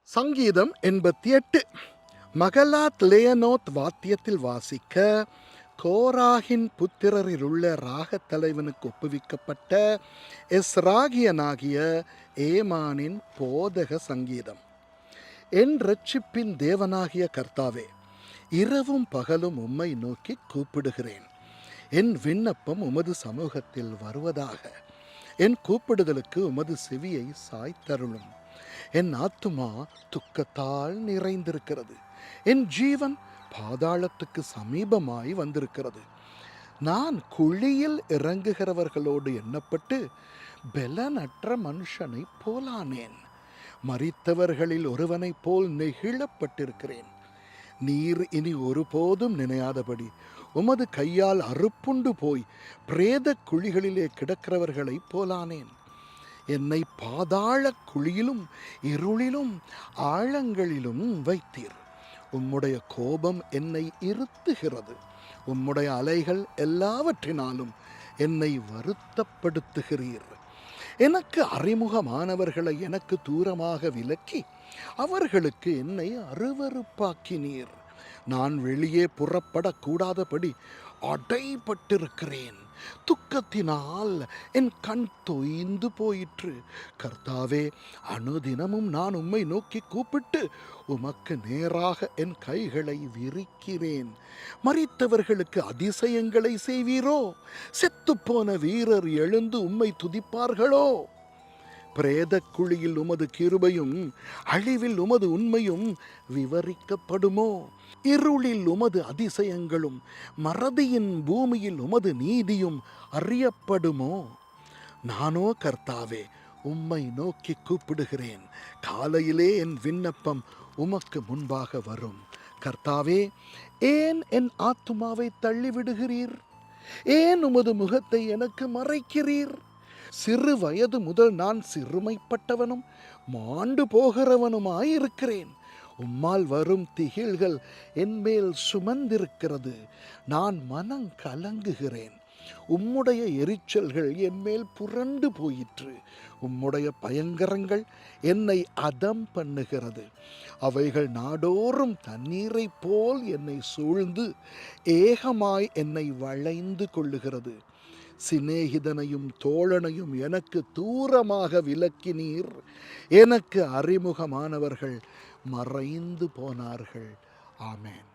சங்கீதம் 88. மகலாத் லேயனோத் வாத்தியத்தில் வாசிக்க கோராகின் புத்திரரிலுள்ள ராகத் தலைவனுக்கு ஒப்புவிக்கப்பட்ட எஸ்ராகியனாகிய ஏமானின் போதக சங்கீதம். என் இரட்சிப்பின் தேவனாகிய கர்த்தாவே, இரவும் பகலும் உம்மை நோக்கி கூப்பிடுகிறேன். என் விண்ணப்பம் உமது சமூகத்தில் வருவதாக. என் கூப்பிடுதலுக்கு உமது செவியை சாய்த்தருளும். என் ஆத்துமா துக்கத்தால் நிறைந்திருக்கிறது. என் ஜீவன் பாதாளத்துக்கு சமீபமாய் வந்திருக்கிறது. நான் குழியில் இறங்குகிறவர்களோடு எண்ணப்பட்டு பெலனற்ற மனுஷனை போலானேன். மரித்தவர்களில் ஒருவனைப் போல் நெகிழப்பட்டிருக்கிறேன். நீர் இனி ஒருபோதும் நினையாதபடி உமது கையால் அறுப்புண்டு போய் பிரேத குழிகளிலே கிடக்கிறவர்களை போலானேன். என்னை பாதாள குழியிலும் இருளிலும் ஆழங்களிலும் வைத்தீர். உம்முடைய கோபம் என்னை இருத்துகிறது. உம்முடைய அலைகள் எல்லாவற்றினாலும் என்னை வருத்தப்படுத்துகிறீர். எனக்கு அறிமுகமானவர்களை எனக்கு தூரமாக விலக்கி அவர்களுக்கு என்னை அருவருப்பாக்கினீர். நான் வெளியே புறப்படக்கூடாதபடி அடைபட்டிருக்கிறேன். துக்கத்தினால் என் கண் தொய்ந்து போயிற்று. கர்த்தாவே, அனுதினமும் நான் உம்மை நோக்கி கூப்பிட்டு உமக்கு நேராக என் கைகளை விரிக்கிறேன். மரித்தவர்களுக்கு அதிசயங்களை செய்வீரோ? செத்துப்போன வீரர் எழுந்து உம்மை துதிப்பார்களோ? பிரேத குழியில் உமது கிருபையும் அழிவில் உமது உண்மையும் விவரிக்கப்படுமோ? இருளில் உமது அதிசயங்களும் மறதியின் பூமியில் உமது நீதியும் அறியப்படுமோ? நானோ கர்த்தாவே, உம்மை நோக்கி கூப்பிடுகிறேன். காலையிலே என் விண்ணப்பம் உமக்கு முன்பாக வரும். கர்த்தாவே, ஏன் என் ஆத்துமாவை தள்ளிவிடுகிறீர்? ஏன் உமது முகத்தை எனக்கு மறைக்கிறீர்? சிறு வயது முதல் நான் சிறுமைப்பட்டவனும் மாண்டு போகிறவனுமாயிருக்கிறேன். உம்மால் வரும் திகில்கள் என்மேல் சுமந்திருக்கிறது. நான் மனம் கலங்குகிறேன். உம்முடைய எரிச்சல்கள் என்மேல் புரண்டு போயிற்று. உம்முடைய பயங்கரங்கள் என்னை அதம் பண்ணுகிறது. அவைகள் நாடோறும் தண்ணீரை போல் என்னை சூழ்ந்து ஏகமாய் என்னை வளைந்து கொள்ளுகிறது. சிநேகிதனையும் தோழனையும் எனக்கு தூரமாக விலக்கினீர். எனக்கு அறிமுகமானவர்கள் மறைந்து போனார்கள். ஆமென்.